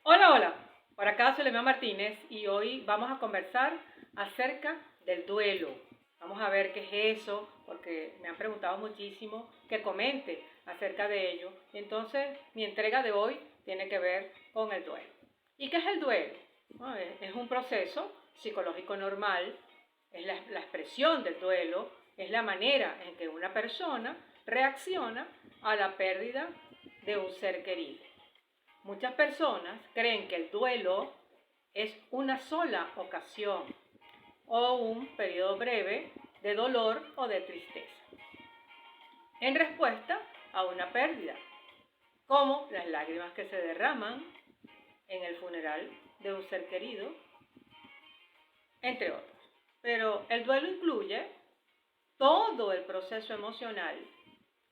Hola, hola. Por acá Solemán Martínez y hoy vamos a conversar acerca del duelo. Vamos a ver qué es eso, porque me han preguntado muchísimo que comente acerca de ello. Y entonces mi entrega de hoy tiene que ver con el duelo. ¿Y qué es el duelo? Bueno, es un proceso psicológico normal, es la expresión del duelo, es la manera en que una persona reacciona a la pérdida de un ser querido. Muchas personas creen que el duelo es una sola ocasión o un periodo breve de dolor o de tristeza en respuesta a una pérdida, como las lágrimas que se derraman en el funeral de un ser querido, entre otros. Pero el duelo incluye todo el proceso emocional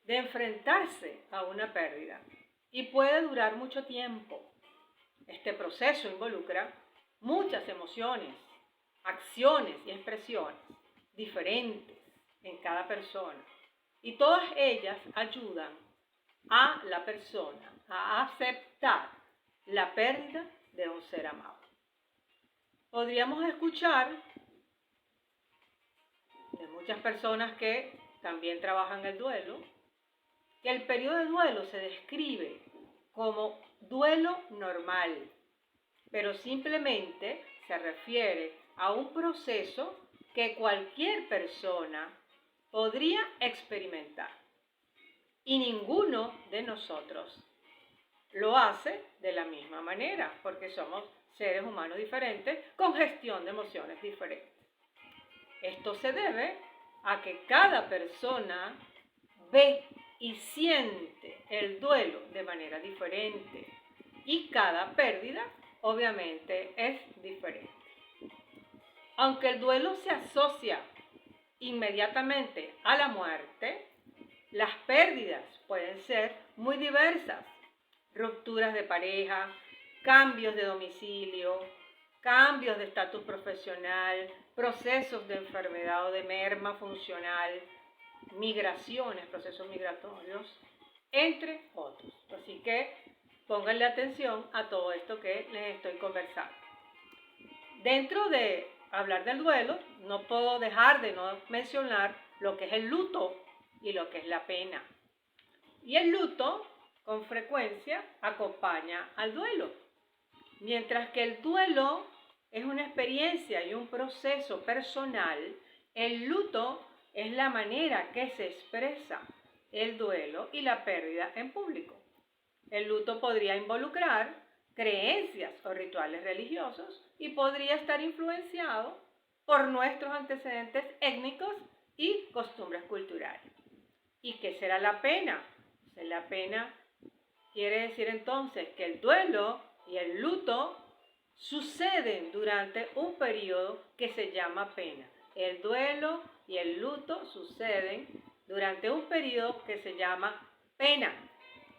de enfrentarse a una pérdida y puede durar mucho tiempo. Este proceso involucra muchas emociones, acciones y expresiones diferentes en cada persona. Y todas ellas ayudan a la persona a aceptar la pérdida de un ser amado. Podríamos escuchar de muchas personas que también trabajan el duelo, que el periodo de duelo se describe como duelo normal, pero simplemente se refiere a un proceso que cualquier persona podría experimentar. Y ninguno de nosotros lo hace de la misma manera, porque somos seres humanos diferentes con gestión de emociones diferentes. Esto se debe a que cada persona ve y siente el duelo de manera diferente y cada pérdida obviamente es diferente. Aunque el duelo se asocia inmediatamente a la muerte, las pérdidas pueden ser muy diversas. Rupturas de pareja, cambios de domicilio, cambios de estatus profesional, procesos de enfermedad o de merma funcional, migraciones, procesos migratorios, entre otros. Así que pónganle atención a todo esto que les estoy conversando. Dentro de hablar del duelo, no puedo dejar de no mencionar lo que es el luto y lo que es la pena. Y el luto, con frecuencia, acompaña al duelo. Mientras que el duelo es una experiencia y un proceso personal, el luto es la manera que se expresa el duelo y la pérdida en público. El luto podría involucrar creencias o rituales religiosos y podría estar influenciado por nuestros antecedentes étnicos y costumbres culturales. ¿Y qué será la pena? La pena quiere decir entonces que el duelo y el luto suceden durante un periodo que se llama pena. El duelo y el luto suceden durante un periodo que se llama pena.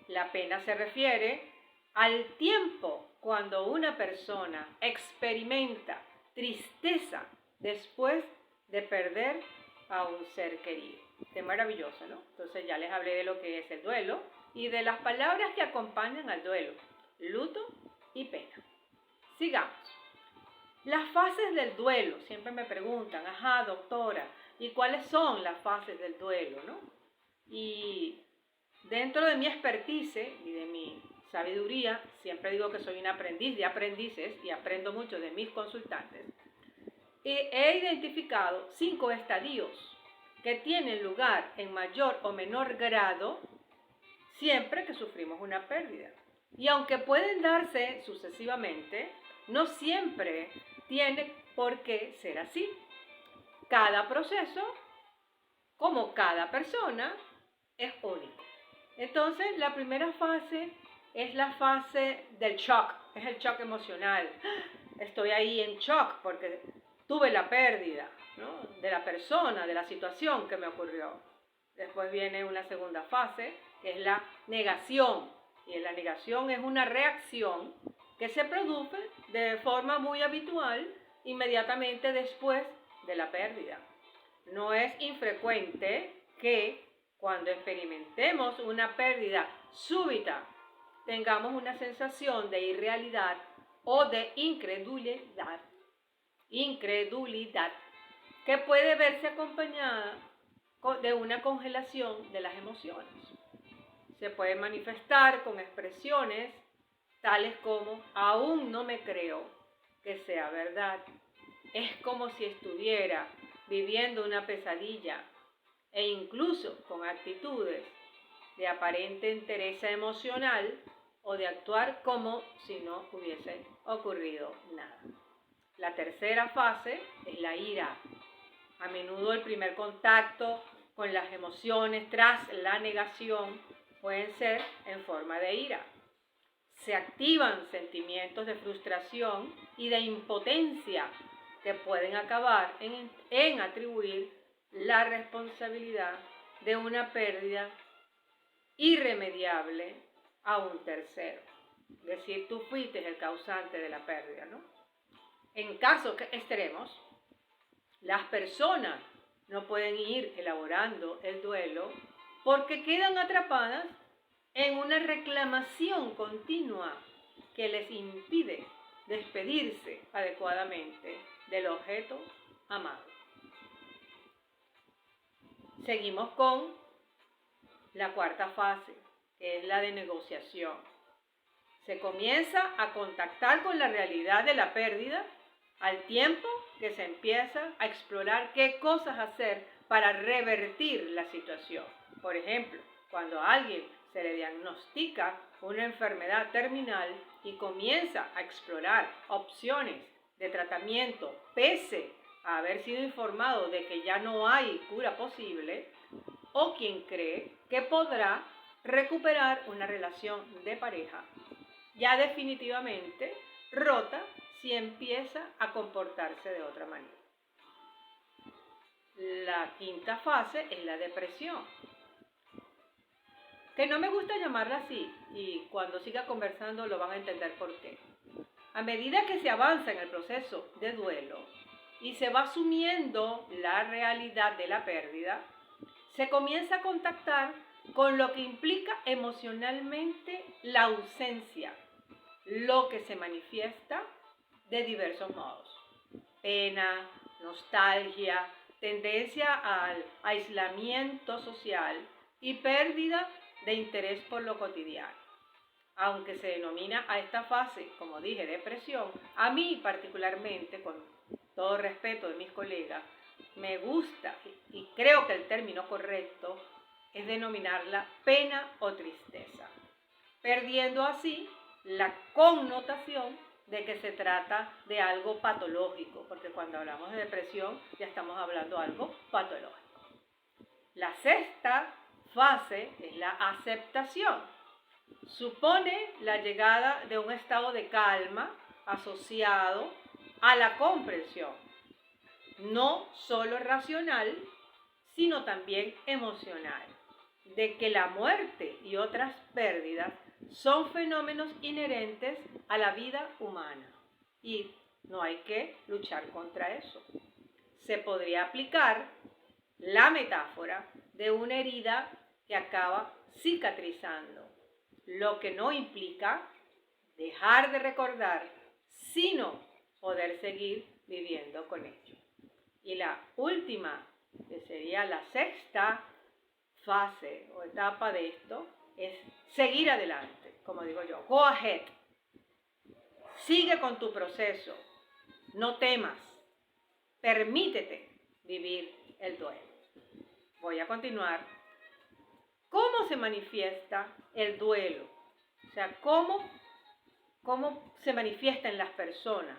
La pena se refiere al tiempo cuando una persona experimenta tristeza después de perder a un ser querido. Qué maravilloso, ¿no? Entonces ya les hablé de lo que es el duelo y de las palabras que acompañan al duelo: luto y pena. Sigamos. Las fases del duelo. Siempre me preguntan, ajá, doctora, ¿y cuáles son las fases del duelo, no? Y dentro de mi expertise y de mi sabiduría, siempre digo que soy un aprendiz de aprendices y aprendo mucho de mis consultantes, he identificado 5 estadios que tienen lugar en mayor o menor grado siempre que sufrimos una pérdida. Y aunque pueden darse sucesivamente, no siempre tiene por qué ser así. Cada proceso, como cada persona, es único. Entonces, la primera fase es la fase del shock, es el shock emocional. Estoy ahí en shock porque tuve la pérdida, ¿no?, de la persona, de la situación que me ocurrió. Después viene una segunda fase, que es la negación. Y la negación es una reacción que se produce de forma muy habitual inmediatamente después de la pérdida. No es infrecuente que cuando experimentemos una pérdida súbita tengamos una sensación de irrealidad o de incredulidad, que puede verse acompañada de una congelación de las emociones. Se puede manifestar con expresiones tales como: aún no me creo que sea verdad. Es como si estuviera viviendo una pesadilla, e incluso con actitudes de aparente entereza emocional o de actuar como si no hubiese ocurrido nada. La tercera fase es la ira. A menudo el primer contacto con las emociones tras la negación pueden ser en forma de ira. Se activan sentimientos de frustración y de impotencia que pueden acabar en atribuir la responsabilidad de una pérdida irremediable a un tercero. Es decir, tú fuiste el causante de la pérdida, ¿no? En casos extremos, las personas no pueden ir elaborando el duelo porque quedan atrapadas en una reclamación continua que les impide despedirse adecuadamente del objeto amado. Seguimos con la cuarta fase, que es la de negociación. Se comienza a contactar con la realidad de la pérdida al tiempo que se empieza a explorar qué cosas hacer para revertir la situación. Por ejemplo, cuando a alguien se le diagnostica una enfermedad terminal y comienza a explorar opciones de tratamiento pese a haber sido informado de que ya no hay cura posible, o quien cree que podrá recuperar una relación de pareja ya definitivamente rota si empieza a comportarse de otra manera. La quinta fase es la depresión, que no me gusta llamarla así, y cuando siga conversando lo van a entender por qué. A medida que se avanza en el proceso de duelo y se va asumiendo la realidad de la pérdida, se comienza a contactar con lo que implica emocionalmente la ausencia, lo que se manifiesta de diversos modos: pena, nostalgia, tendencia al aislamiento social y pérdida de interés por lo cotidiano. Aunque se denomina a esta fase, como dije, depresión, a mí particularmente, con todo respeto de mis colegas, me gusta y creo que el término correcto es denominarla pena o tristeza, perdiendo así la connotación de que se trata de algo patológico, porque cuando hablamos de depresión ya estamos hablando de algo patológico. La sexta fase es la aceptación. Supone la llegada de un estado de calma asociado a la comprensión, no solo racional, sino también emocional, de que la muerte y otras pérdidas son fenómenos inherentes a la vida humana y no hay que luchar contra eso. Se podría aplicar la metáfora de una herida que acaba cicatrizando, lo que no implica dejar de recordar, sino poder seguir viviendo con ello. Y la última, que sería la sexta fase o etapa de esto, es seguir adelante, como digo yo, go ahead. Sigue con tu proceso, no temas, permítete vivir el duelo. Voy a continuar. ¿Cómo se manifiesta el duelo? O sea, ¿cómo se manifiesta en las personas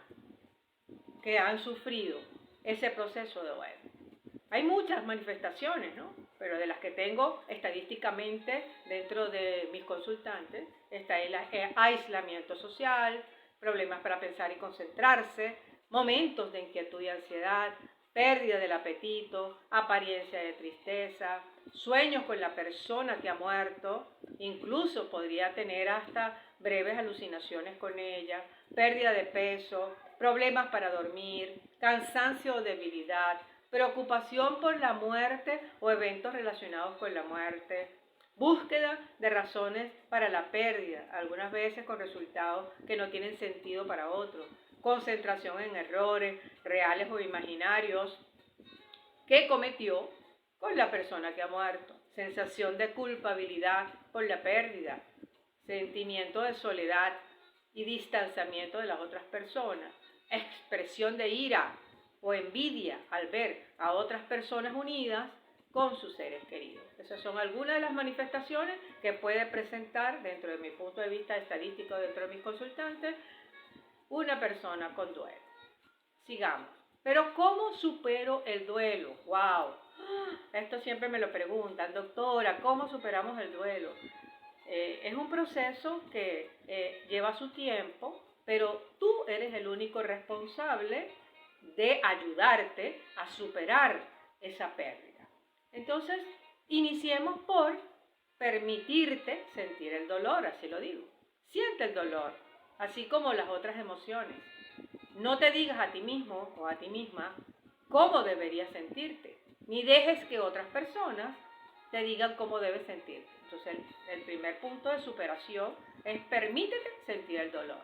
que han sufrido ese proceso de duelo? Hay muchas manifestaciones, ¿no? Pero de las que tengo estadísticamente dentro de mis consultantes, está el aislamiento social, problemas para pensar y concentrarse, momentos de inquietud y ansiedad, pérdida del apetito, apariencia de tristeza, sueños con la persona que ha muerto, incluso podría tener hasta breves alucinaciones con ella, pérdida de peso, problemas para dormir, cansancio o debilidad, preocupación por la muerte o eventos relacionados con la muerte, Búsqueda de razones para la pérdida, algunas veces con resultados que no tienen sentido para otros. Concentración en errores reales o imaginarios que cometió con la persona que ha muerto. Sensación de culpabilidad por la pérdida. Sentimiento de soledad y distanciamiento de las otras personas. Expresión de ira o envidia al ver a otras personas unidas con sus seres queridos. Esas son algunas de las manifestaciones que puede presentar, dentro de mi punto de vista estadístico, dentro de mis consultantes, una persona con duelo. Sigamos. Pero ¿cómo supero el duelo? ¡Wow! Esto siempre me lo preguntan, doctora, ¿cómo superamos el duelo? Es un proceso que lleva su tiempo, pero tú eres el único responsable de ayudarte a superar esa pérdida. Entonces, iniciemos por permitirte sentir el dolor, así lo digo. Siente el dolor, así como las otras emociones. No te digas a ti mismo o a ti misma cómo deberías sentirte, ni dejes que otras personas te digan cómo debes sentirte. Entonces, el primer punto de superación es permítete sentir el dolor.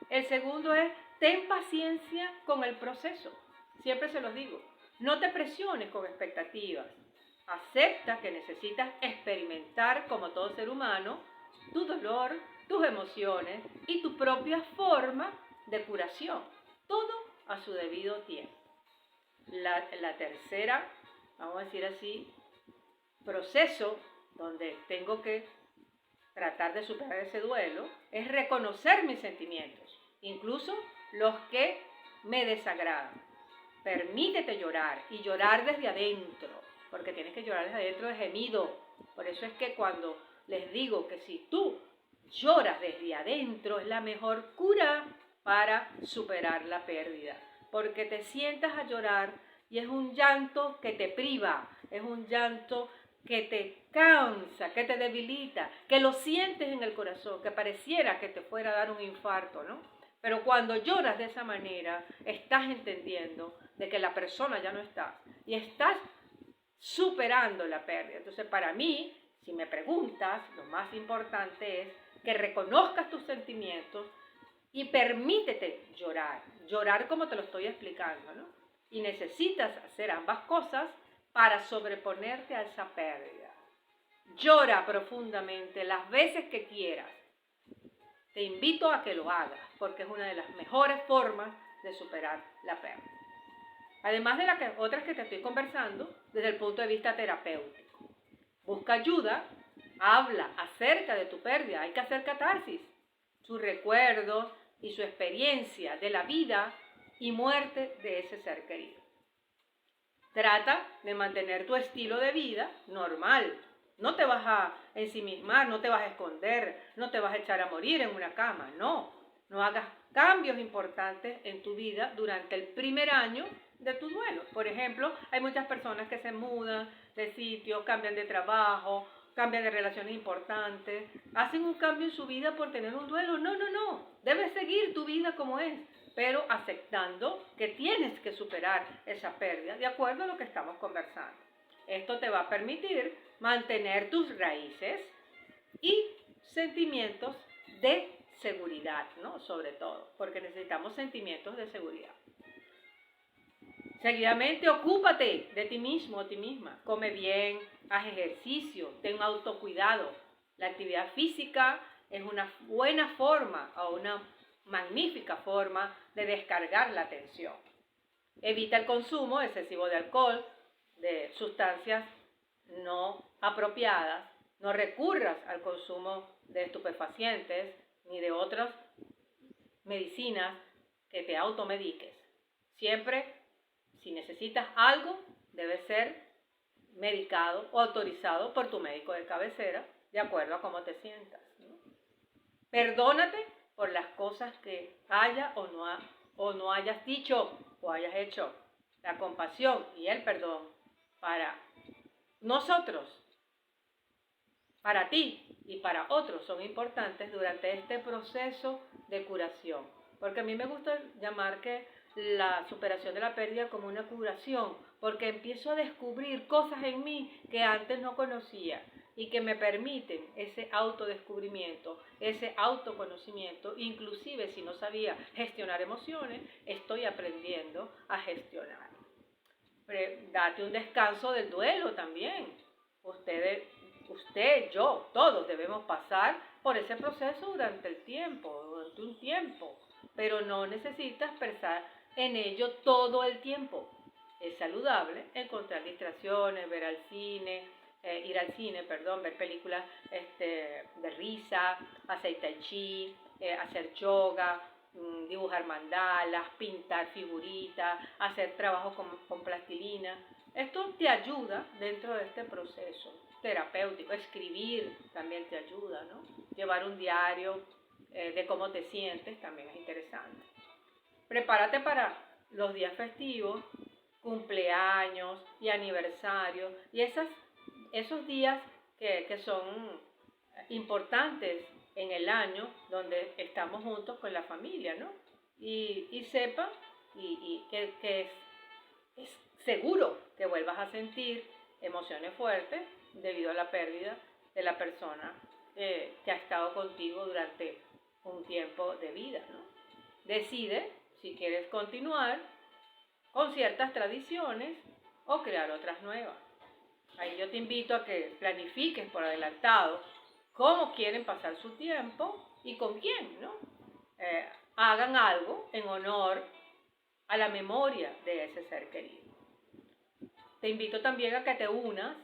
El segundo es ten paciencia con el proceso. Siempre se los digo, no te presiones con expectativas. Acepta que necesitas experimentar, como todo ser humano, tu dolor, tus emociones y tu propia forma de curación. Todo a su debido tiempo. La tercera, vamos a decir así, proceso donde tengo que tratar de superar ese duelo, es reconocer mis sentimientos, incluso los que me desagradan. Permítete llorar y llorar desde adentro, porque tienes que llorar desde adentro de gemido. Por eso es que cuando les digo que si tú lloras desde adentro es la mejor cura para superar la pérdida, porque te sientas a llorar y es un llanto que te priva, es un llanto que te cansa, que te debilita, que lo sientes en el corazón, que pareciera que te fuera a dar un infarto, ¿no? Pero cuando lloras de esa manera, estás entendiendo de que la persona ya no está y estás superando la pérdida. Entonces, para mí, si me preguntas, lo más importante es que reconozcas tus sentimientos y permítete llorar. Llorar como te lo estoy explicando, ¿no? Y necesitas hacer ambas cosas para sobreponerte a esa pérdida. Llora profundamente las veces que quieras. Te invito a que lo hagas, porque es una de las mejores formas de superar la pérdida. Además de las otras que te estoy conversando, desde el punto de vista terapéutico. Busca ayuda, habla acerca de tu pérdida, hay que hacer catarsis, sus recuerdos y su experiencia de la vida y muerte de ese ser querido. Trata de mantener tu estilo de vida normal. No te vas a ensimismar, no te vas a esconder, no te vas a echar a morir en una cama, no. No hagas cambios importantes en tu vida durante el primer año de tu duelo. Por ejemplo, hay muchas personas que se mudan de sitio, cambian de trabajo, cambian de relaciones importantes, hacen un cambio en su vida por tener un duelo. No. Debes seguir tu vida como es, pero aceptando que tienes que superar esa pérdida de acuerdo a lo que estamos conversando. Esto te va a permitir mantener tus raíces y sentimientos de seguridad, ¿no? Sobre todo, porque necesitamos sentimientos de seguridad. Seguidamente, ocúpate de ti mismo o ti misma. Come bien, haz ejercicio, ten autocuidado. La actividad física es una buena forma o una magnífica forma de descargar la tensión. Evita el consumo excesivo de alcohol, de sustancias no apropiadas. No recurras al consumo de estupefacientes ni de otras medicinas que te automediques. Siempre, si necesitas algo, debe ser medicado o autorizado por tu médico de cabecera, de acuerdo a cómo te sientas, ¿no? Perdónate por las cosas que haya o no hayas dicho o hayas hecho. La compasión y el perdón para nosotros, para ti y para otros son importantes durante este proceso de curación. Porque a mí me gusta llamar que la superación de la pérdida como una curación, porque empiezo a descubrir cosas en mí que antes no conocía. y que me permiten ese autodescubrimiento, ese autoconocimiento. Inclusive si no sabía gestionar emociones, estoy aprendiendo a gestionar. Date un descanso del duelo también. Usted, yo, todos debemos pasar por ese proceso durante un tiempo, pero no necesitas pensar en ello todo el tiempo. Es saludable encontrar distracciones, ir al cine, ver películas de risa, hacer tai chi, hacer yoga, dibujar mandalas, pintar figuritas, hacer trabajo con plastilina. Esto te ayuda dentro de este proceso terapéutico. Escribir también te ayuda, ¿no? Llevar un diario de cómo te sientes también es interesante. Prepárate para los días festivos, cumpleaños y aniversarios y esos días que son importantes en el año, donde estamos juntos con la familia, ¿no? Y sepa que es seguro que vuelvas a sentir emociones fuertes debido a la pérdida de la persona que ha estado contigo durante un tiempo de vida, ¿no? Decide si quieres continuar con ciertas tradiciones o crear otras nuevas. Ahí yo te invito a que planifiques por adelantado cómo quieren pasar su tiempo y con quién, ¿no? Hagan algo en honor a la memoria de ese ser querido. Te invito también a que te unas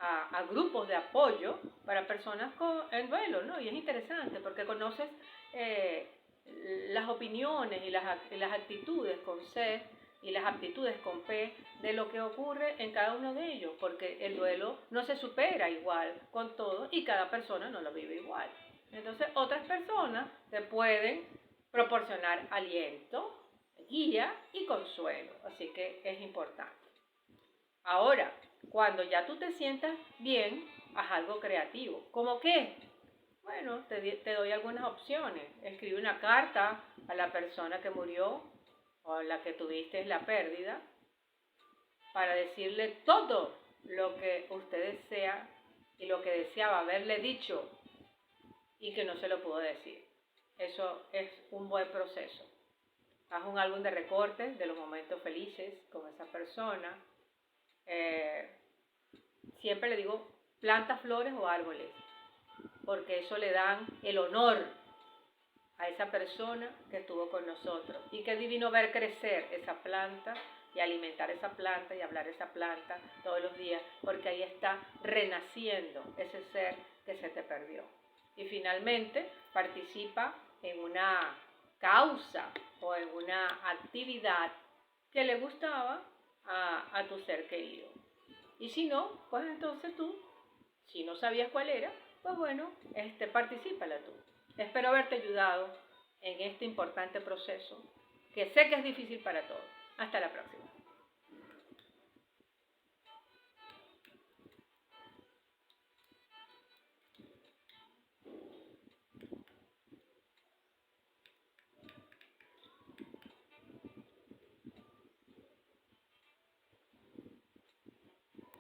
a grupos de apoyo para personas en duelo, ¿no? Y es interesante porque conoces las opiniones y las actitudes con C y las aptitudes con P de lo que ocurre en cada uno de ellos, porque el duelo no se supera igual con todos y cada persona no lo vive igual. Entonces otras personas te pueden proporcionar aliento, guía y consuelo, así que es importante. Ahora, cuando ya tú te sientas bien, haz algo creativo. ¿Cómo qué? Bueno, te doy algunas opciones. Escribe una carta a la persona que murió o a la que tuviste la pérdida para decirle todo lo que usted desea y lo que deseaba haberle dicho y que no se lo pudo decir. Eso es un buen proceso. Haz un álbum de recortes de los momentos felices con esa persona. Siempre le digo planta flores o árboles, porque eso le dan el honor a esa persona que estuvo con nosotros. Y qué divino ver crecer esa planta y alimentar esa planta y hablar esa planta todos los días, porque ahí está renaciendo ese ser que se te perdió. Y finalmente participa en una causa o en una actividad que le gustaba a tu ser querido. Y si no, pues entonces tú, si no sabías cuál era, pues bueno, particípala tú. Espero haberte ayudado en este importante proceso, que sé que es difícil para todos. Hasta la próxima.